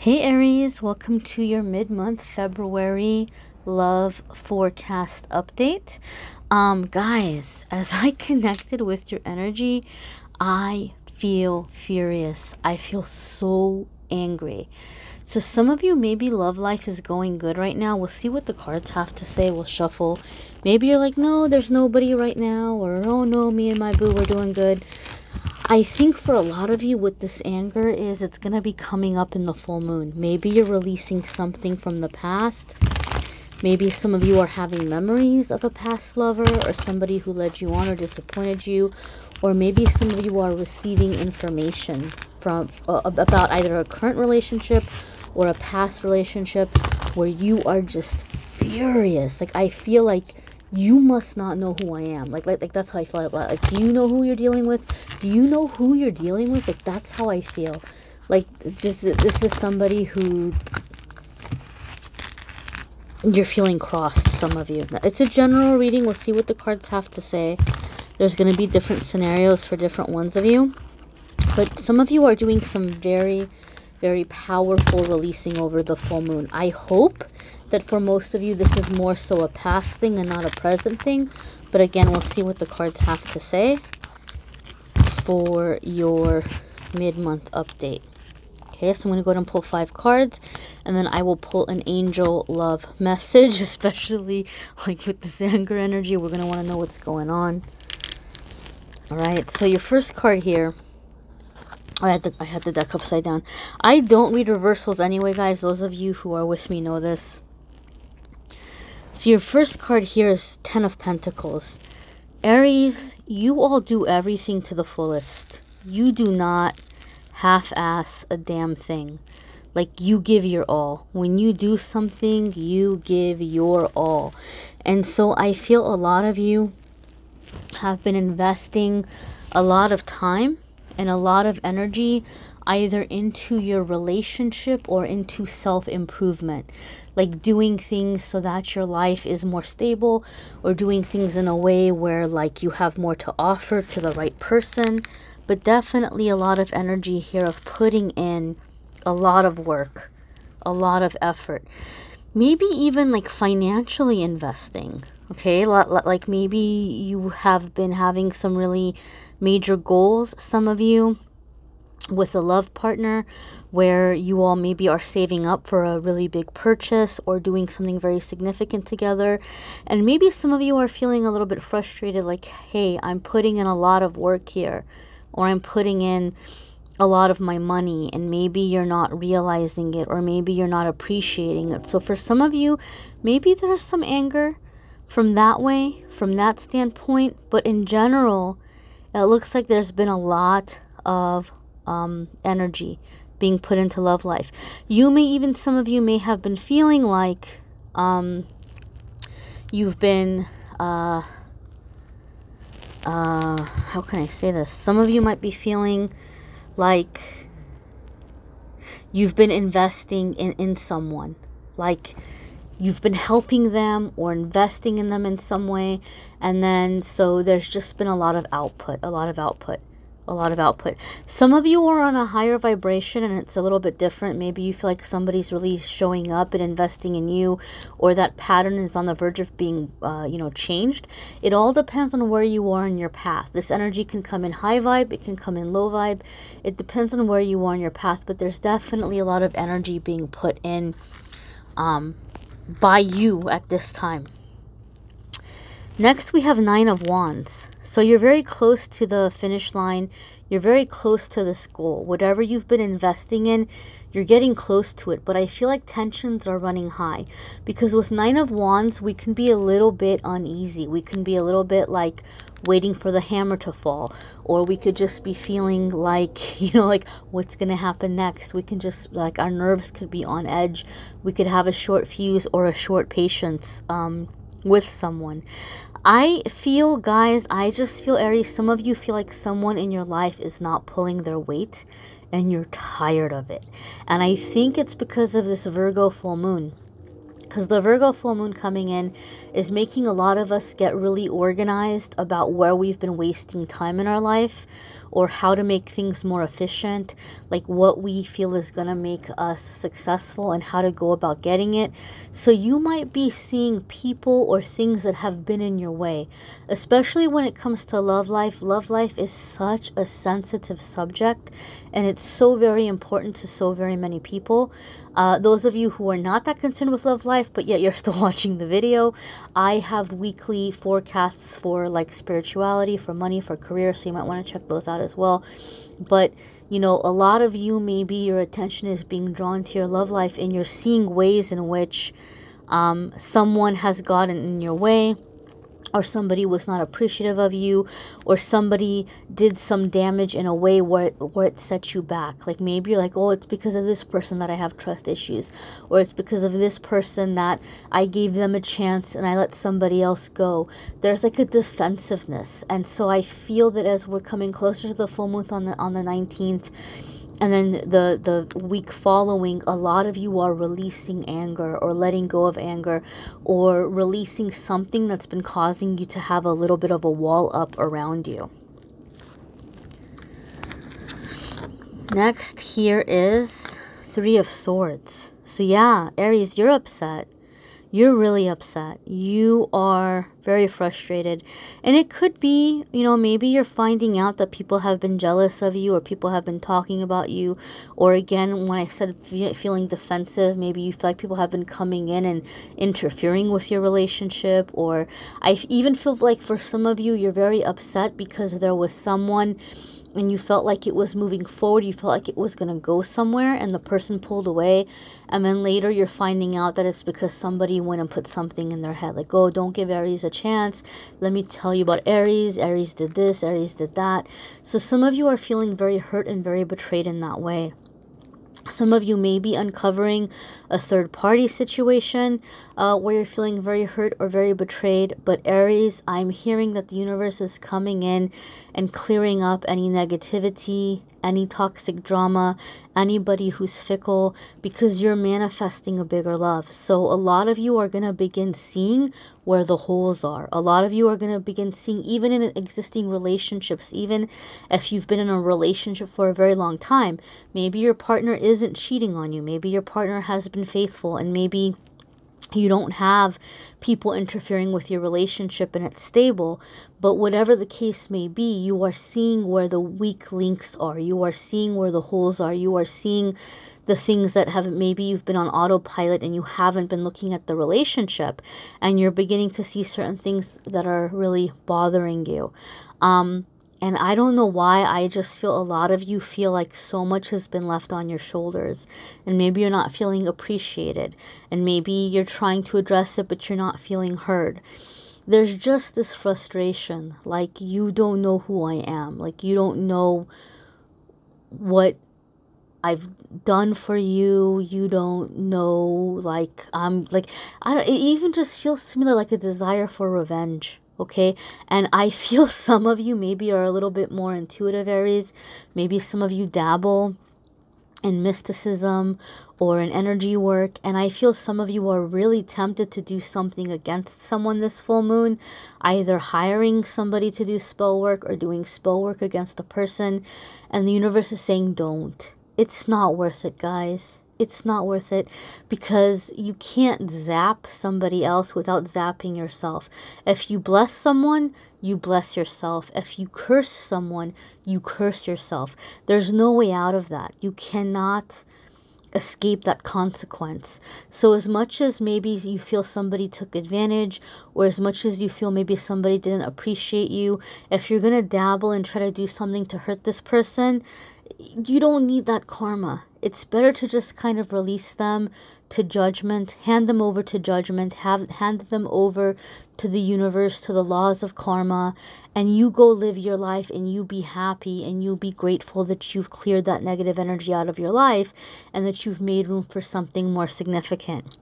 Hey Aries, welcome to your mid-month February love forecast update. Guys, as I connected with your energy, I feel furious. I feel so angry. So some of you, maybe love life is going good right now. We'll see what the cards have to say. We'll shuffle. Maybe you're like, no, there's nobody right now, or oh no, me and my boo, we're doing good. I think for a lot of you with this anger is it's going to be coming up in the full moon. Maybe you're releasing something from the past. Maybe some of you are having memories of a past lover or somebody who led you on or disappointed you. Or maybe some of you are receiving information from about either a current relationship or a past relationship where you are just furious. Like, I feel like you must not know who I am. Like that's how I feel. Like, do you know who you're dealing with? Do you know who you're dealing with? Like, that's how I feel. Like, it's just, this is somebody who you're feeling crossed, some of you. It's a general reading. We'll see what the cards have to say. There's going to be different scenarios for different ones of you. But some of you are doing some very, very powerful releasing over the full moon. I hope that for most of you, this is more so a past thing and not a present thing. But again, we'll see what the cards have to say for your mid-month update. Okay, so I'm going to go ahead and pull 5 cards, and then I will pull an angel love message, especially like with this anger energy. We're going to want to know what's going on. All right, so your first card here, I had the deck upside down. I don't read reversals anyway, guys. Those of you who are with me know this. So your first card here is 10 of Pentacles. Aries, you all do everything to the fullest. You do not half-ass a damn thing. Like, you give your all. When you do something, you give your all. And so I feel a lot of you have been investing a lot of time and a lot of energy either into your relationship or into self-improvement. Like doing things so that your life is more stable, or doing things in a way where like you have more to offer to the right person. But definitely a lot of energy here of putting in a lot of work, a lot of effort. Maybe even like financially investing. Okay, like maybe you have been having some really major goals, some of you, with a love partner, where you all maybe are saving up for a really big purchase or doing something very significant together. And maybe some of you are feeling a little bit frustrated, like, hey, I'm putting in a lot of work here, or I'm putting in a lot of my money, and maybe you're not realizing it, or maybe you're not appreciating it. So for some of you, maybe there's some anger from that way, from that standpoint. But in general, it looks like there's been a lot of energy being put into love life. You may even, some of you may have been feeling like you've been how can I say this? Some of you might be feeling like you've been investing in someone, like you've been helping them or investing in them in some way, and then so there's just been a lot of output. Some of you are on a higher vibration and it's a little bit different. Maybe you feel like somebody's really showing up and investing in you, or that pattern is on the verge of being changed. It all depends on where you are in your path. This energy can come in high vibe, it can come in low vibe. It depends on where you are in your path, but there's definitely a lot of energy being put in by you at this time. Next, we have 9 of Wands. So you're very close to the finish line. You're very close to this goal. Whatever you've been investing in, you're getting close to it. But I feel like tensions are running high, because with 9 of Wands, we can be a little bit uneasy. We can be a little bit like waiting for the hammer to fall, or we could just be feeling like, like what's going to happen next. We can just, like, our nerves could be on edge. We could have a short fuse or a short patience with someone. I feel, guys, I just feel, Aries, some of you feel like someone in your life is not pulling their weight and you're tired of it. And I think it's because of this Virgo full moon. Because the Virgo full moon coming in is making a lot of us get really organized about where we've been wasting time in our life, or how to make things more efficient, like what we feel is going to make us successful and how to go about getting it. So you might be seeing people or things that have been in your way, especially when it comes to love life. Love life is such a sensitive subject, and it's so very important to so very many people. Those of you who are not that concerned with love life, but yet you're still watching the video, I have weekly forecasts for like spirituality, for money, for career, so you might want to check those out as well. But you know, a lot of you, maybe your attention is being drawn to your love life, and you're seeing ways in which someone has gotten in your way, or somebody was not appreciative of you, or somebody did some damage in a way where it set you back. Like maybe you're like, oh, it's because of this person that I have trust issues, or it's because of this person that I gave them a chance and I let somebody else go. There's like a defensiveness. And so I feel that as we're coming closer to the full moon on the 19th, and then the week following, a lot of you are releasing anger, or letting go of anger, or releasing something that's been causing you to have a little bit of a wall up around you. Next here is Three of Swords. So yeah, Aries, you're upset. You're really upset. You are very frustrated. And it could be, you know, maybe you're finding out that people have been jealous of you, or people have been talking about you. Or again, when I said feeling defensive, maybe you feel like people have been coming in and interfering with your relationship. Or I even feel like for some of you, you're very upset because there was someone and you felt like it was moving forward, you felt like it was going to go somewhere, and the person pulled away, and then later you're finding out that it's because somebody went and put something in their head, like, oh, don't give Aries a chance, let me tell you about Aries did this, Aries did that. So some of you are feeling very hurt and very betrayed in that way. Some of you may be uncovering a third-party situation where you're feeling very hurt or very betrayed. But Aries, I'm hearing that the universe is coming in and clearing up any negativity, any toxic drama, anybody who's fickle, because you're manifesting a bigger love. So a lot of you are going to begin seeing where the holes are. A lot of you are going to begin seeing, even in existing relationships, even if you've been in a relationship for a very long time, maybe your partner isn't cheating on you. Maybe your partner has been faithful, and maybe you don't have people interfering with your relationship and it's stable. But whatever the case may be, you are seeing where the weak links are. You are seeing where the holes are. You are seeing the things that have, maybe you've been on autopilot and you haven't been looking at the relationship, and you're beginning to see certain things that are really bothering you. And I don't know why, I just feel a lot of you feel like so much has been left on your shoulders, and maybe you're not feeling appreciated, and maybe you're trying to address it, but you're not feeling heard. There's just this frustration, like you don't know who I am, like you don't know what I've done for you, you don't know, like, I don't, it even just feels to me like a desire for revenge. Okay, and I feel some of you maybe are a little bit more intuitive, Aries. Maybe some of you dabble in mysticism or in energy work, and I feel some of you are really tempted to do something against someone this full moon, either hiring somebody to do spell work or doing spell work against a person, and the universe is saying don't. It's not worth it, guys. It's not worth it, because you can't zap somebody else without zapping yourself. If you bless someone, you bless yourself. If you curse someone, you curse yourself. There's no way out of that. You cannot escape that consequence. So as much as maybe you feel somebody took advantage, or as much as you feel maybe somebody didn't appreciate you, if you're going to dabble and try to do something to hurt this person, you don't need that karma. It's better to just kind of release them to judgment, hand them over to judgment, hand them over to the universe, to the laws of karma, and you go live your life, and you be happy, and you be grateful that you've cleared that negative energy out of your life, and that you've made room for something more significant.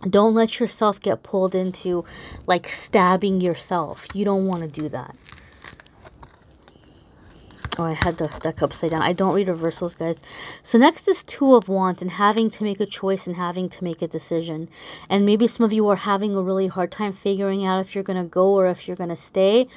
Don't let yourself get pulled into like stabbing yourself. You don't want to do that. Oh, I had the deck upside down. I don't read reversals, guys. So next is Two of Wands, and having to make a choice and having to make a decision. And maybe some of you are having a really hard time figuring out if you're going to go or if you're going to stay.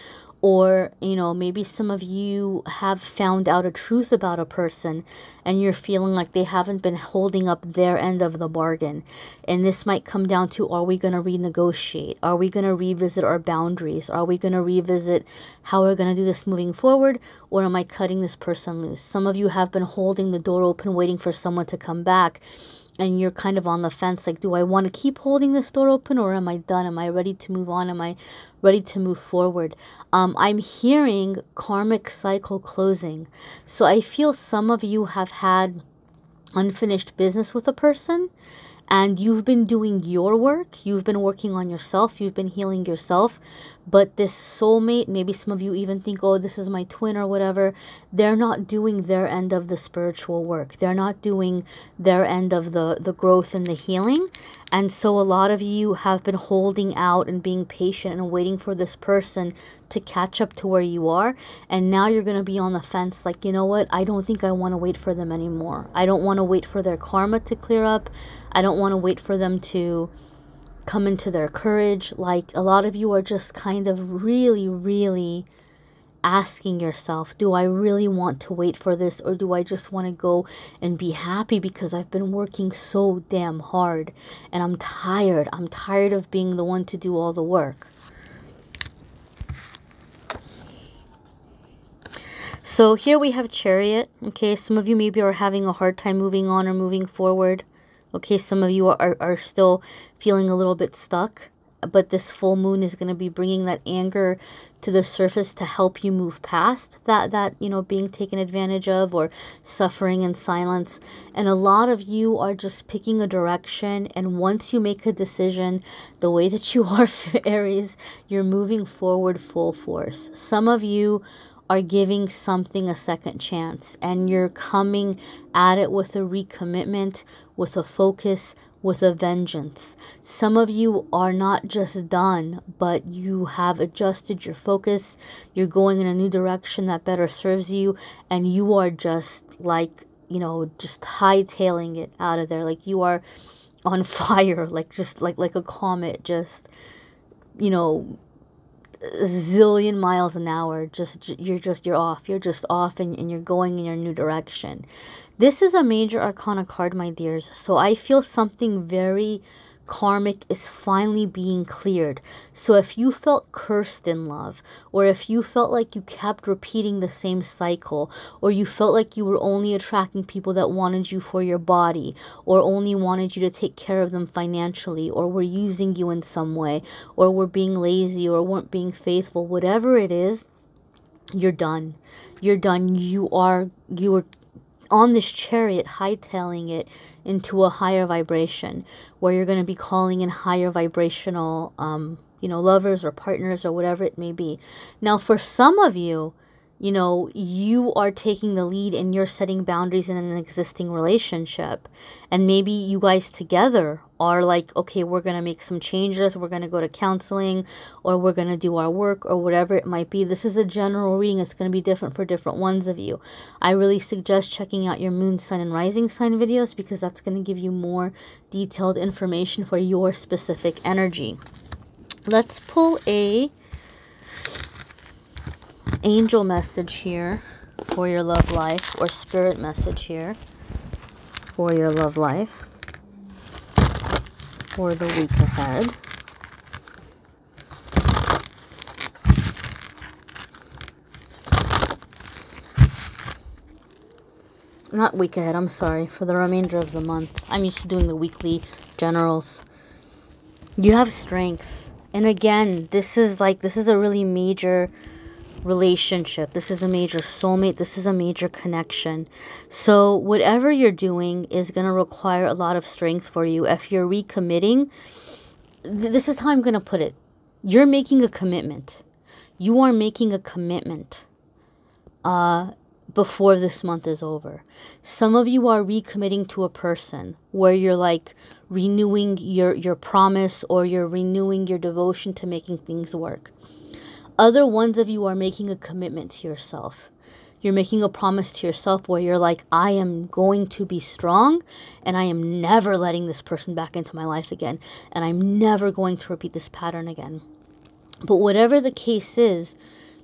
Or, you know, maybe some of you have found out a truth about a person and you're feeling like they haven't been holding up their end of the bargain. And this might come down to, are we going to renegotiate? Are we going to revisit our boundaries? Are we going to revisit how we're going to do this moving forward? Or am I cutting this person loose? Some of you have been holding the door open, waiting for someone to come back. And you're kind of on the fence, like, do I want to keep holding this door open, or am I done? Am I ready to move on? Am I ready to move forward? I'm hearing karmic cycle closing. So I feel some of you have had unfinished business with a person, and you've been doing your work. You've been working on yourself. You've been healing yourself. But this soulmate, maybe some of you even think, oh, this is my twin or whatever. They're not doing their end of the spiritual work. They're not doing their end of the growth and the healing. And so a lot of you have been holding out and being patient and waiting for this person to catch up to where you are. And now you're going to be on the fence like, you know what? I don't think I want to wait for them anymore. I don't want to wait for their karma to clear up. I don't want to wait for them to come into their courage. Like, a lot of you are just kind of really asking yourself, do I really want to wait for this, or do I just want to go and be happy because I've been working so damn hard and I'm tired. I'm tired of being the one to do all the work. So here we have Chariot. Okay, some of you maybe are having a hard time moving on or moving forward. Okay, some of you are still feeling a little bit stuck, but this full moon is going to be bringing that anger to the surface to help you move past that, you know, being taken advantage of or suffering in silence. And a lot of you are just picking a direction, and once you make a decision, the way that you are, Aries, you're moving forward full force. Some of you are giving something a second chance, and you're coming at it with a recommitment, with a focus, with a vengeance. Some of you are not just done, but you have adjusted your focus. You're going in a new direction that better serves you, and you are just like, you know, just hightailing it out of there. Like you are on fire, like just like a comet, just, you know, zillion miles an hour. You're off and you're going in your new direction. This is a major arcana card, my dears, so I feel something very karmic is finally being cleared. So if you felt cursed in love, or if you felt like you kept repeating the same cycle, or you felt like you were only attracting people that wanted you for your body, or only wanted you to take care of them financially, or were using you in some way, or were being lazy, or weren't being faithful, whatever it is, you're done. You're done. You are on this chariot, hightailing it into a higher vibration, where you're going to be calling in higher vibrational, you know, lovers or partners or whatever it may be. Now, for some of you, you know, you are taking the lead and you're setting boundaries in an existing relationship. And maybe you guys together are like, okay, we're going to make some changes. We're going to go to counseling, or we're going to do our work, or whatever it might be. This is a general reading. It's going to be different for different ones of you. I really suggest checking out your moon, sun, and rising sign videos, because that's going to give you more detailed information for your specific energy. Let's pull a angel message here for your love life, or spirit message here for your love life for the week ahead. Not week ahead, I'm sorry, for the remainder of the month. I'm used to doing the weekly generals. You have strength. And again, this is a really major relationship. This is a major soulmate. This is a major connection. So whatever you're doing is going to require a lot of strength for you. If you're recommitting, this is how I'm going to put it. You're making a commitment. You are making a commitment before this month is over. Some of you are recommitting to a person where you're like renewing your promise, or you're renewing your devotion to making things work. Other ones of you are making a commitment to yourself. You're making a promise to yourself where you're like, I am going to be strong, and I am never letting this person back into my life again, and I'm never going to repeat this pattern again. But whatever the case is,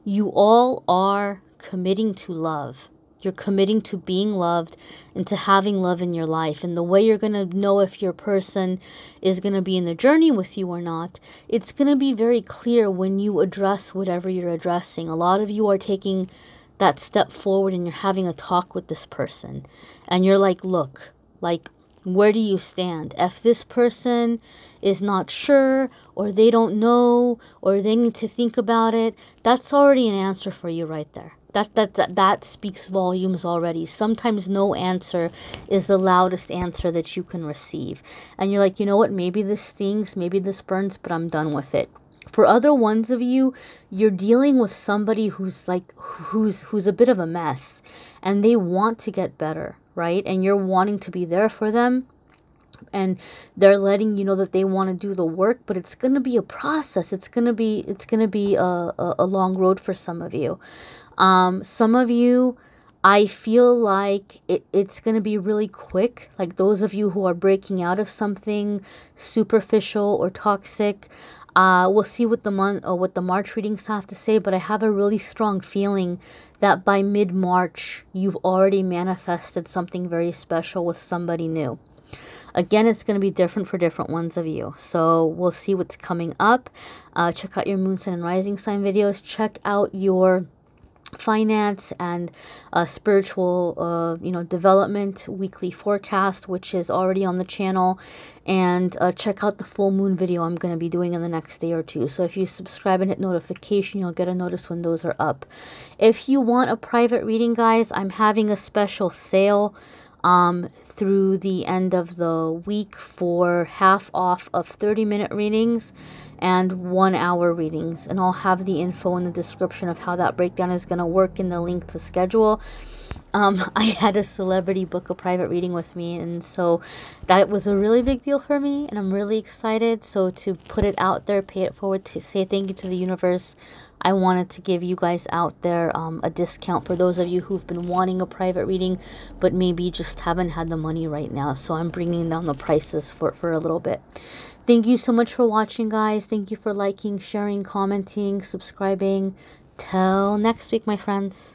you all are committing to love. You're committing to being loved and to having love in your life. And the way you're going to know if your person is going to be in the journey with you or not, it's going to be very clear when you address whatever you're addressing. A lot of you are taking that step forward and you're having a talk with this person. And you're like, look, like, where do you stand? If this person is not sure, or they don't know, or they need to think about it, that's already an answer for you right there. That speaks volumes already. Sometimes no answer is the loudest answer that you can receive. And you're like, you know what, maybe this stings, maybe this burns, but I'm done with it. For other ones of you, you're dealing with somebody who's a bit of a mess, and they want to get better, right? And you're wanting to be there for them, and they're letting you know that they want to do the work, but it's going to be a process. It's going to be a long road for some of you. Some of you, I feel like it's going to be really quick. Like those of you who are breaking out of something superficial or toxic, we'll see what the March readings have to say, but I have a really strong feeling that by mid-March, you've already manifested something very special with somebody new. Again, it's going to be different for different ones of you. So we'll see what's coming up. Check out your moon, sun, and rising sign videos. Check out your finance and spiritual development weekly forecast, which is already on the channel, and check out the full moon video I'm going to be doing in the next day or two. So if you subscribe and hit notification, you'll get a notice when those are up. If you want a private reading, guys, I'm having a special sale through the end of the week for half off of 30-minute readings and 1-hour readings. And I'll have the info in the description of how that breakdown is going to work in the link to schedule. I had a celebrity book a private reading with me, and so that was a really big deal for me, and I'm really excited. So to put it out there, pay it forward, to say thank you to the universe, I wanted to give you guys out there a discount for those of you who've been wanting a private reading, but maybe just haven't had the money right now. So I'm bringing down the prices for a little bit. Thank you so much for watching, guys. Thank you for liking, sharing, commenting, subscribing. Till next week, my friends.